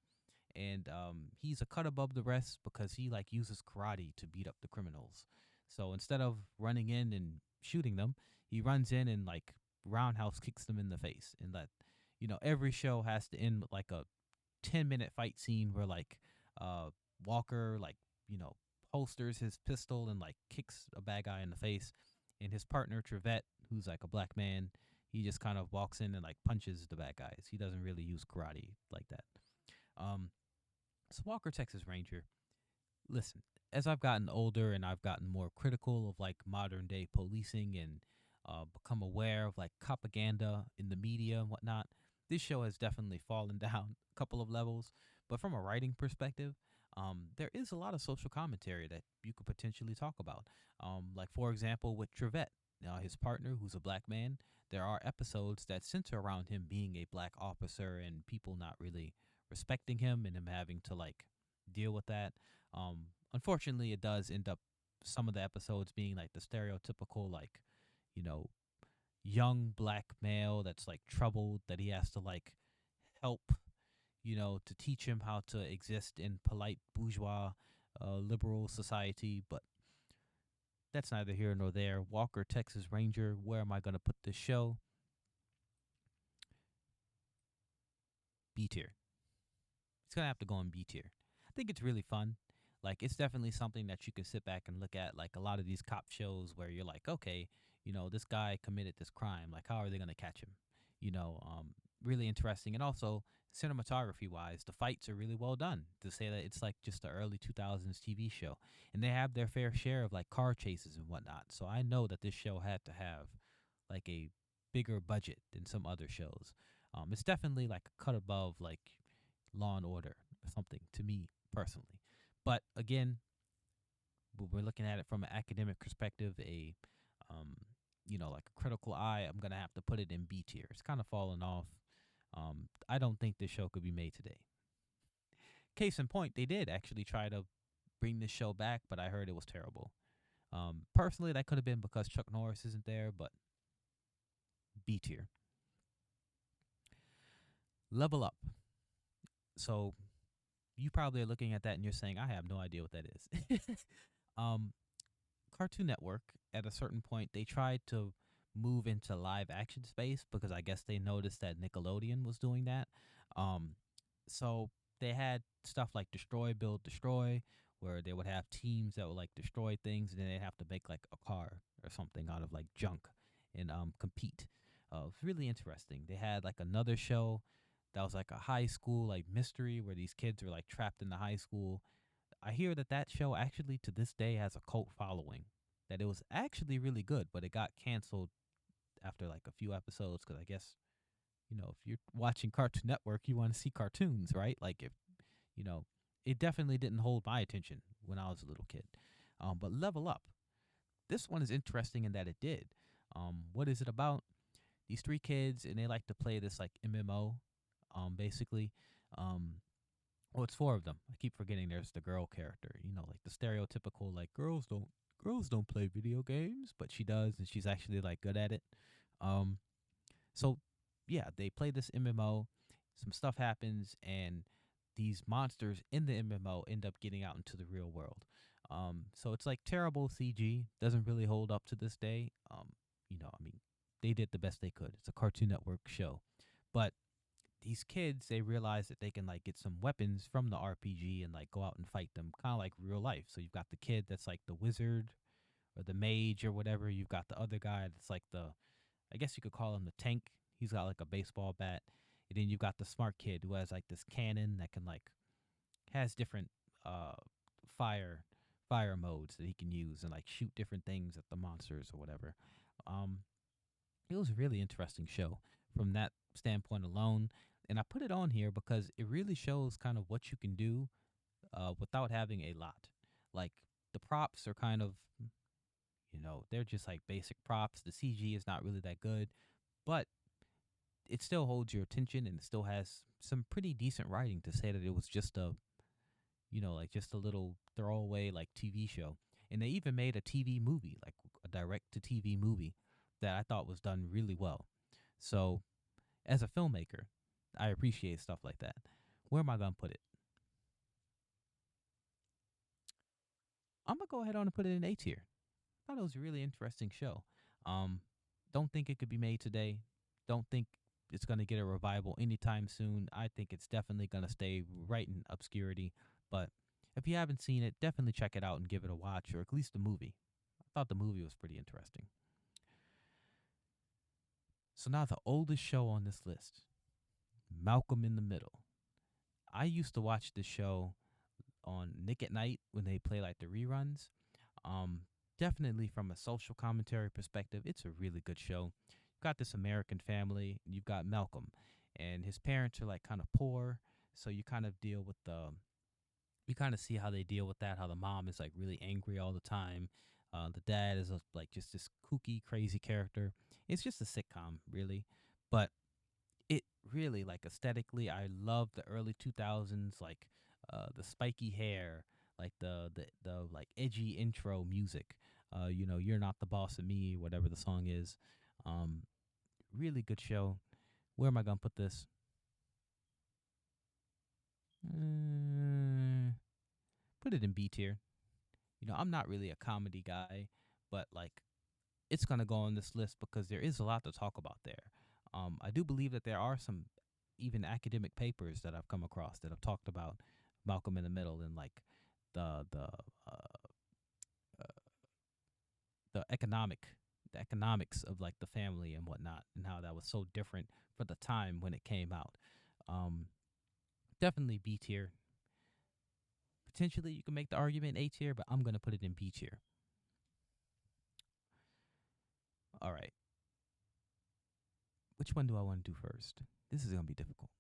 and he's a cut above the rest because he like uses karate to beat up the criminals. So instead of running in and shooting them, he runs in and like roundhouse kicks them in the face. And that, every show has to end with like a 10-minute fight scene where like uh Walker like holsters his pistol and like kicks a bad guy in the face, and his partner Trevette, who's like a black man, he just kind of walks in and like punches the bad guys. He doesn't really use karate like that. Um, so Walker Texas Ranger. Listen, as I've gotten older and I've gotten more critical of like modern day policing and become aware of like propaganda in the media and whatnot, this show has definitely fallen down a couple of levels. But from a writing perspective, there is a lot of social commentary that you could potentially talk about. Like, for example, with Trevette, his partner, who's a black man, there are episodes that center around him being a black officer and people not really respecting him and him having to like deal with that. Unfortunately, it does end up some of the episodes being like the stereotypical, like, you know, young black male that's like troubled that he has to like help, to teach him how to exist in polite bourgeois, liberal society. But that's neither here nor there. Walker, Texas Ranger, where am I going to put this show? B tier. It's going to have to go in B tier. I think it's really fun. Like, it's definitely something that you can sit back and look at. Like, a lot of these cop shows where you're like, okay, this guy committed this crime. Like, how are they going to catch him? really interesting. And also, cinematography wise, the fights are really well done. To say that it's like just the early 2000s TV show, and they have their fair share of like car chases and whatnot. So I know that this show had to have like a bigger budget than some other shows. It's definitely like a cut above like Law and Order or something to me personally. But again, we're looking at it from an academic perspective, um, like a critical eye. I'm gonna have to put it in B tier. It's kind of fallen off. I don't think this show could be made today. Case in point, they did actually try to bring this show back, but I heard it was terrible. Personally, that could have been because Chuck Norris isn't there, but B tier. Level Up. So you probably are looking at that and you're saying, I have no idea what that is. um, Cartoon Network, at a certain point, they tried to move into live action space because I guess they noticed that Nickelodeon was doing that. Um, so they had stuff like Destroy, Build, Destroy, where they would have teams that would like destroy things, and then they'd have to make like a car or something out of like junk and compete. It was really interesting. They had like another show that was like a high school like mystery where these kids were like trapped in the high school. I hear that that show actually to this day has a cult following. That it was actually really good, but it got canceled after like a few episodes because I guess if you're watching Cartoon Network, you want to see cartoons, right? Like if you know, it definitely didn't hold my attention when I was a little kid. But Level Up, this one is interesting in that it did. What is it about? These three kids and they like to play this like MMO, basically. Um, Well, it's four of them. I keep forgetting there's the girl character. Like the stereotypical like girls don't play video games, but she does, and she's actually like good at it. Um, so yeah, they play this MMO. Some stuff happens, and these monsters in the MMO end up getting out into the real world. So it's like terrible CG. Doesn't really hold up to this day. I mean, they did the best they could. It's a Cartoon Network show, but these kids they realize that they can like get some weapons from the RPG and like go out and fight them kind of like real life. So you've got the kid that's like the wizard or the mage or whatever. You've got the other guy that's like I guess you could call him the tank. He's got like a baseball bat. And then you've got the smart kid who has like this cannon that can like has different uh fire fire modes that he can use and like shoot different things at the monsters or whatever. Um it was a really interesting show from that standpoint alone. And I put it on here because it really shows kind of what you can do without having a lot. Like the props are kind of, they're just like basic props. The CG is not really that good, but it still holds your attention and it still has some pretty decent writing to say that it was just like just a little throwaway like TV show. And they even made a TV movie, like a direct to TV movie that I thought was done really well. So as a filmmaker, I appreciate stuff like that. Where am I gonna put it? I'm gonna go ahead on and put it in A tier. I thought it was a really interesting show. Um, don't think it could be made today. Don't think it's gonna get a revival anytime soon. I think it's definitely gonna stay right in obscurity. But if you haven't seen it, definitely check it out and give it a watch, or at least the movie. I thought the movie was pretty interesting. So now the oldest show on this list, Malcolm in the Middle. I used to watch this show on Nick at Night when they play like the reruns. Um, Definitely from a social commentary perspective, it's a really good show. You've got this American family, and you've got Malcolm, and his parents are like kind of poor, so you kind of deal with you kind of see how they deal with that. How the mom is like really angry all the time. The dad is like just this kooky, crazy character. It's just a sitcom, really, but it really like aesthetically I love the early 2000s like the spiky hair, like the like edgy intro music. You're not the boss of me, whatever the song is. um Really good show. Where am I gonna put this? uh, Put it in B tier. I'm not really a comedy guy, but like it's gonna go on this list because there is a lot to talk about there. I do believe that there are some even academic papers that I've come across that have talked about Malcolm in the Middle and like the the uh, uh, the economic the economics of like the family and whatnot, and how that was so different for the time when it came out. Um, Definitely B tier. Potentially, you can make the argument A tier, but I'm gonna put it in B tier. All right, which one do I want to do first? This is gonna be difficult.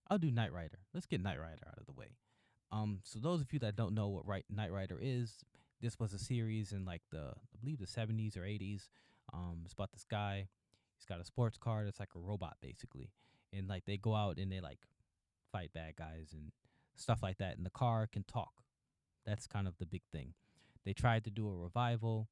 I'll do Knight Rider. Let's get Knight Rider out of the way. So those of you that don't know what Knight Rider is, this was a series in like I believe the 70s or 80s. It's about this guy. He's got a sports car that's like a robot basically, and like they go out and they like fight bad guys and stuff like that. And the car can talk. That's kind of the big thing. They tried to do a revival.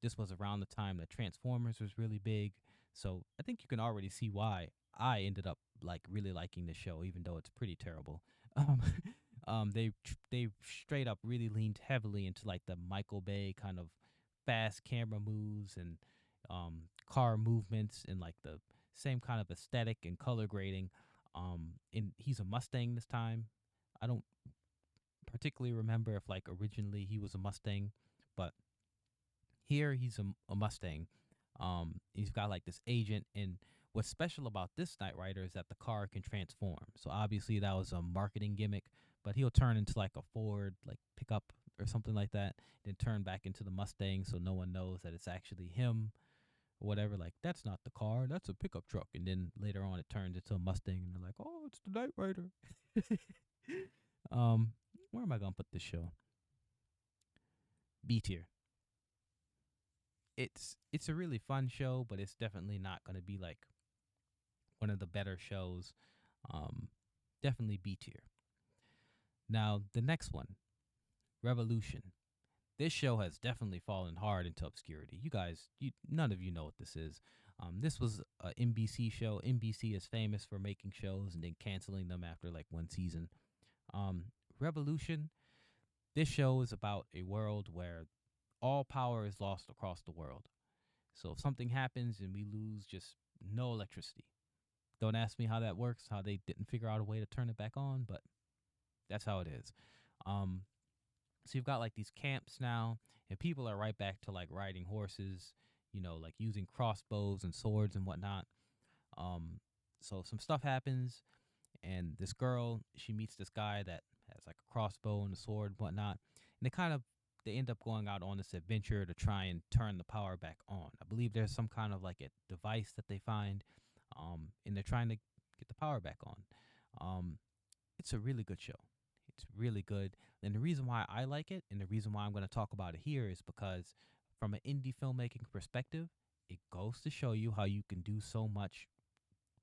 This was around the time that Transformers was really big. So I think you can already see why I ended up like really liking the show, even though it's pretty terrible. Um, they straight up really leaned heavily into like the Michael Bay kind of fast camera moves and car movements and like the same kind of aesthetic and color grading. And he's a Mustang this time. I don't particularly remember if like originally he was a Mustang, but here he's a Mustang. He's got like this agent, and what's special about this Knight Rider is that the car can transform. So obviously that was a marketing gimmick, but he'll turn into like a Ford like pickup or something like that, then turn back into the Mustang, so no one knows that it's actually him or whatever. Like that's not the car, that's a pickup truck, and then later on it turns into a Mustang, and they're like, oh, it's the Knight Rider. um, where am I gonna put this show? B tier. It's a really fun show, but it's definitely not going to be like one of the better shows. Um, Definitely B tier. Now the next one, Revolution. This show has definitely fallen hard into obscurity. You guys, none of you know what this is. This was a NBC show. NBC is famous for making shows and then canceling them after like one season. Um, Revolution. This show is about a world where all power is lost across the world. So if something happens and we lose just no electricity, don't ask me how that works, how they didn't figure out a way to turn it back on, but that's how it is. Um, so you've got like these camps now, and people are right back to like riding horses, like using crossbows and swords and whatnot. Um, so some stuff happens, and this girl, she meets this guy that has like a crossbow and a sword and whatnot, and they end up going out on this adventure to try and turn the power back on. I believe there's some kind of like a device that they find, and they're trying to get the power back on. Um, it's a really good show. It's really good, and the reason why I like it, and the reason why I'm going to talk about it here, is because from an indie filmmaking perspective, it goes to show you how you can do so much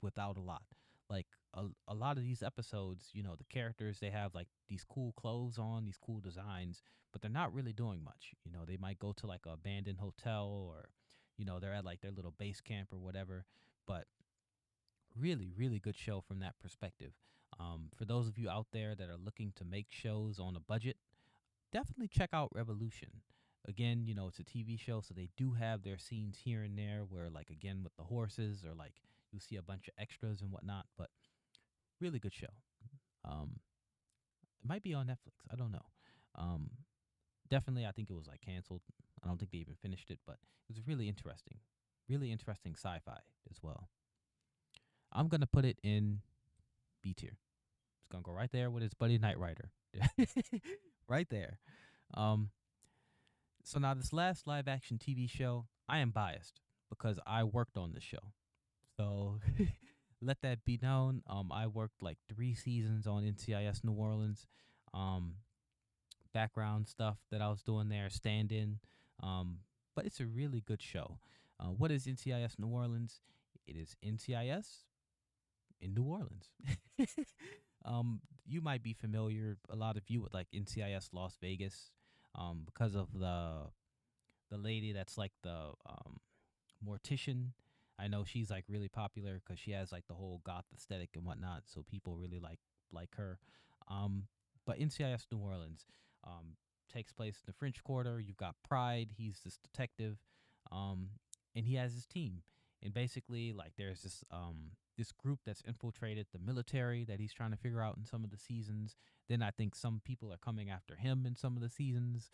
without a lot. Like a lot of these episodes, the characters, they have like these cool clothes on, these cool designs, but they're not really doing much. They might go to like a abandoned hotel, or they're at like their little base camp or whatever. But really, really good show from that perspective. For those of you out there that are looking to make shows on a budget, definitely check out Revolution. Again, it's a TV show, so they do have their scenes here and there where, like, again, with the horses, or like you see a bunch of extras and whatnot, but really good show. Um, it might be on Netflix. I don't know. Um, Definitely, I think it was like canceled. I don't think they even finished it, but it was really interesting sci-fi as well. I'm gonna put it in B tier. It's gonna go right there with his buddy Knight Rider, right there. Um, so now this last live action TV show, I am biased because I worked on this show. So let that be known. I worked like 3 seasons on NCIS New Orleans. Um, Background stuff that I was doing there, stand in. Um, but it's a really good show. What is NCIS New Orleans? It is NCIS in New Orleans. You might be familiar, a lot of you, with like NCIS Las Vegas, because of the lady that's like the mortician. I know she's like really popular because she has like the whole goth aesthetic and whatnot, so people really like her. Um, but NCIS New Orleans um, takes place in the French Quarter. You've got Pride. He's this detective, um, and he has his team. And basically, like, there's this group that's infiltrated the military that he's trying to figure out in some of the seasons. Then I think some people are coming after him in some of the seasons.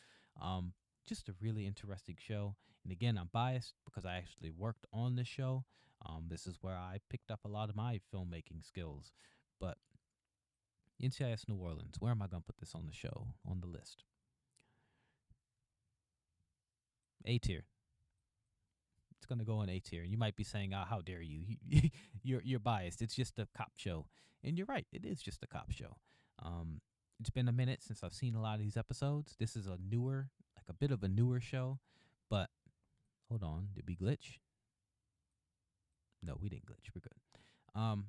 Just a really interesting show. And again, I'm biased because I actually worked on this show. This is where I picked up a lot of my filmmaking skills. But NCIS New Orleans, where am I going to put this on the show, on the list? A tier. It's going to go in A tier. You might be saying, "How dare you? You're biased. It's just a cop show." And you're right. It is just a cop show. Um, it's been a minute since I've seen a lot of these episodes. This is a newer, like a bit of a newer show. But hold on, did we glitch? No, we didn't glitch. We're good.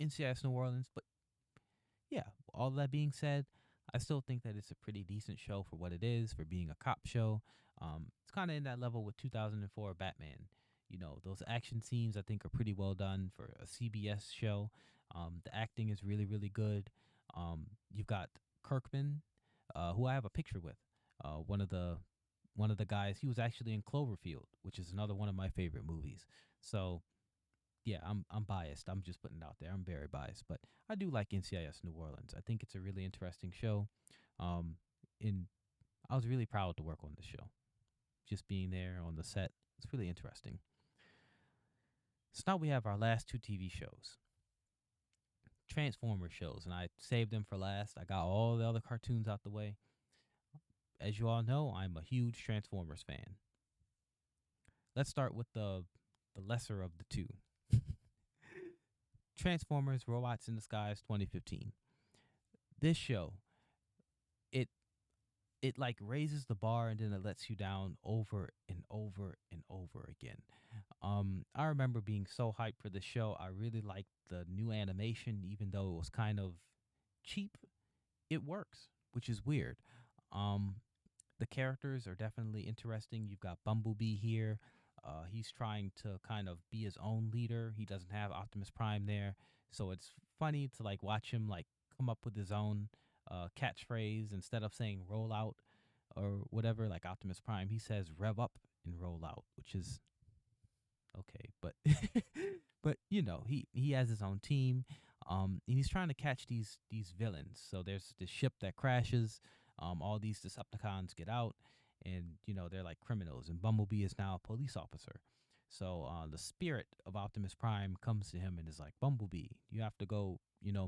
NCIS New Orleans, but yeah, all that being said, I still think that it's a pretty decent show for what it is, for being a cop show. It's kind of in that level with 2004 Batman. Those action scenes I think are pretty well done for a CBS show. The acting is really, really good. You've got Kirkman, who I have a picture with. One of the guys. He was actually in Cloverfield, which is another one of my favorite movies. So yeah, I'm biased. I'm just putting it out there. I'm very biased, but I do like NCIS New Orleans. I think it's a really interesting show. Um, and I was really proud to work on this show. Just being there on the set, it's really interesting. So now we have our last two TV shows, Transformer shows, and I saved them for last. I got all the other cartoons out the way. As you all know, I'm a huge Transformers fan. Let's start with the lesser of the two. Transformers Robots in Disguise 2015. This show, it it like raises the bar and then it lets you down over and over and over again. I remember being so hyped for the show. I really liked the new animation, even though it was kind of cheap. It works, which is weird. Um, the characters are definitely interesting. You've got Bumblebee here. He's trying to kind of be his own leader. He doesn't have Optimus Prime there, so it's funny to like watch him like come up with his own catchphrase instead of saying "roll out" or whatever. Like Optimus Prime, he says "rev up" and "roll out," which is okay, but but he has his own team, and he's trying to catch these villains. So there's this ship that crashes. All these Decepticons get out, and they're like criminals. And Bumblebee is now a police officer. So the spirit of Optimus Prime comes to him and is like, Bumblebee, you have to go,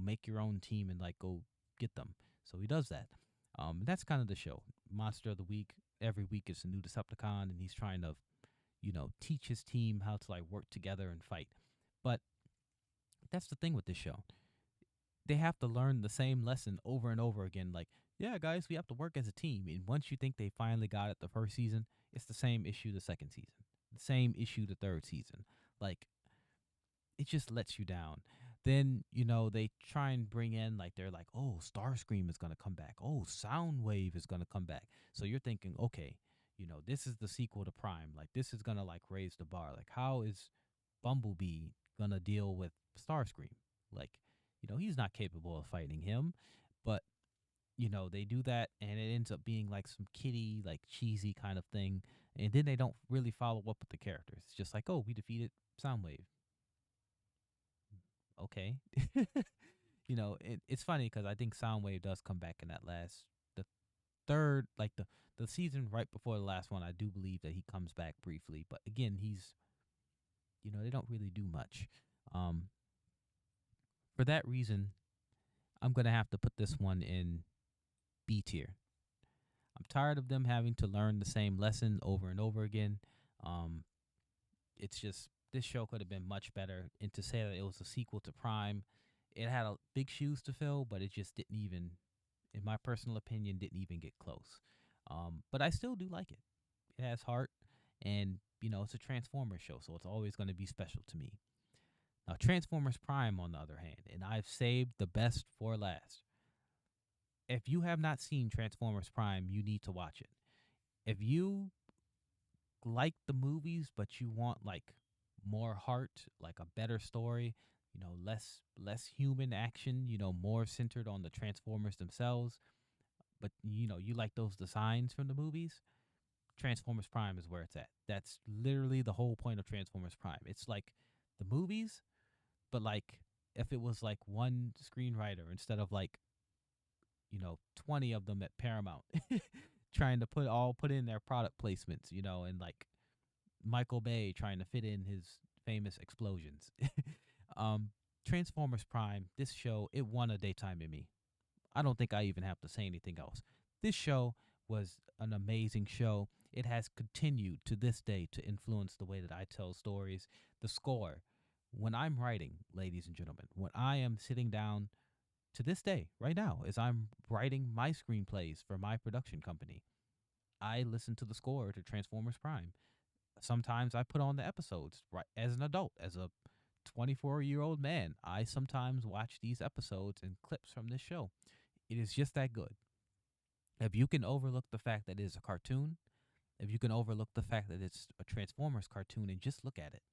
make your own team and like go get them. So he does that. That's kind of the show. Monster of the week. Every week is a new Decepticon, and he's trying to teach his team how to like work together and fight. But that's the thing with this show. They have to learn the same lesson over and over again. Like, yeah, guys, we have to work as a team. And once you think they finally got it the first season, it's the same issue the second season, the same issue the third season. Like, it just lets you down. Then, they try and bring in, like, they're like, oh, Starscream is going to come back. Oh, Soundwave is going to come back. So you're thinking, okay, this is the sequel to Prime. Like, this is going to, like, raise the bar. Like, how is Bumblebee going to deal with Starscream? Like, he's not capable of fighting him. But, they do that, and it ends up being, like, some kiddie, like, cheesy kind of thing. And then they don't really follow up with the characters. It's just like, oh, we defeated Soundwave. Okay. It's funny because I think Soundwave does come back in the third, like the season right before the last one. I do believe that he comes back briefly, but again, they don't really do much. Um, for that reason, I'm gonna have to put this one in B tier. I'm tired of them having to learn the same lesson over and over again. Um, it's just this show could have been much better. And to say that it was a sequel to Prime, it had big shoes to fill, but it just didn't even, in my personal opinion, didn't even get close. But I still do like it. It has heart, and it's a Transformers show, so it's always going to be special to me. Now, Transformers Prime, on the other hand, and I've saved the best for last. If you have not seen Transformers Prime, you need to watch it. If you like the movies, but you want like more heart, like a better story, less human action, more centered on the Transformers themselves, but you like those designs from the movies, Transformers Prime is where it's at. That's literally the whole point of Transformers Prime. It's like the movies, but like if it was like one screenwriter instead of like 20 of them at Paramount. trying to put in their product placements, and like Michael Bay trying to fit in his famous explosions. um, Transformers Prime, this show, it won a daytime Emmy. I don't think I even have to say anything else. This show was an amazing show. It has continued to this day to influence the way that I tell stories. The score, when I'm writing, ladies and gentlemen, when I am sitting down to this day, right now, as I'm writing my screenplays for my production company, I listen to the score to Transformers Prime. Sometimes I put on the episodes right as an adult, as a 24-year-old man. I sometimes watch these episodes and clips from this show. It is just that good. If you can overlook the fact that it is a cartoon, if you can overlook the fact that it's a Transformers cartoon and just look at it,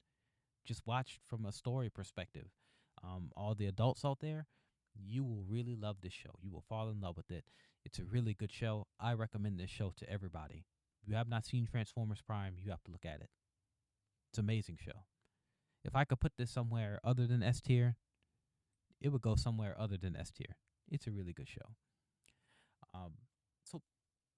just watch from a story perspective. All the adults out there, you will really love this show. You will fall in love with it. It's a really good show. I recommend this show to everybody. If you have not seen Transformers Prime, you have to look at it. It's an amazing show. If I could put this somewhere other than S tier, it would go somewhere other than S tier. It's a really good show. Um, so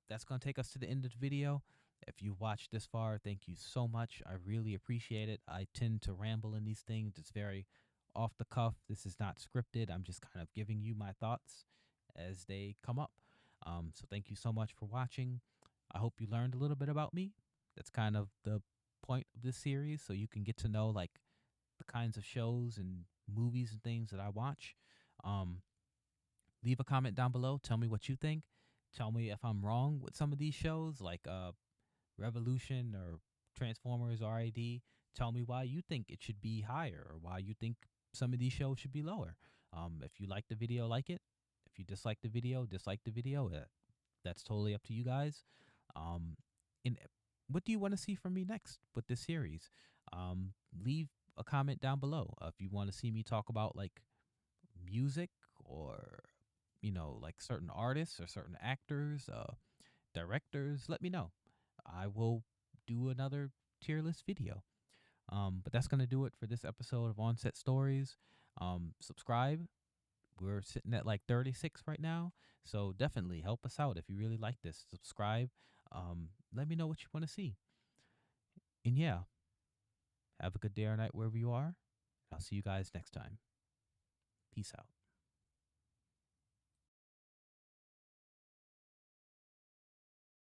that's going to take us to the end of the video. If you watched this far, thank you so much. I really appreciate it. I tend to ramble in these things. It's very off the cuff. This is not scripted. I'm just kind of giving you my thoughts as they come up. So thank you so much for watching. I hope you learned a little bit about me. That's kind of the point of this series, so you can get to know like the kinds of shows and movies and things that I watch. Um, Leave a comment down below. Tell me what you think. Tell me if I'm wrong with some of these shows, like Revolution or Transformers RID. Tell me why you think it should be higher or why you think some of these shows should be lower. If you like the video, like it. If you dislike the video, dislike the video. That's totally up to you guys. Um, and what do you want to see from me next with this series? Leave a comment down below if you want to see me talk about like music or like certain artists or certain actors, directors. Let me know. I will do another tier list video. But that's gonna do it for this episode of Onset Stories. Subscribe. We're sitting at like 36 right now, so definitely help us out if you really like this. Subscribe. Let me know what you want to see. And yeah, have a good day or night wherever you are. I'll see you guys next time. Peace out.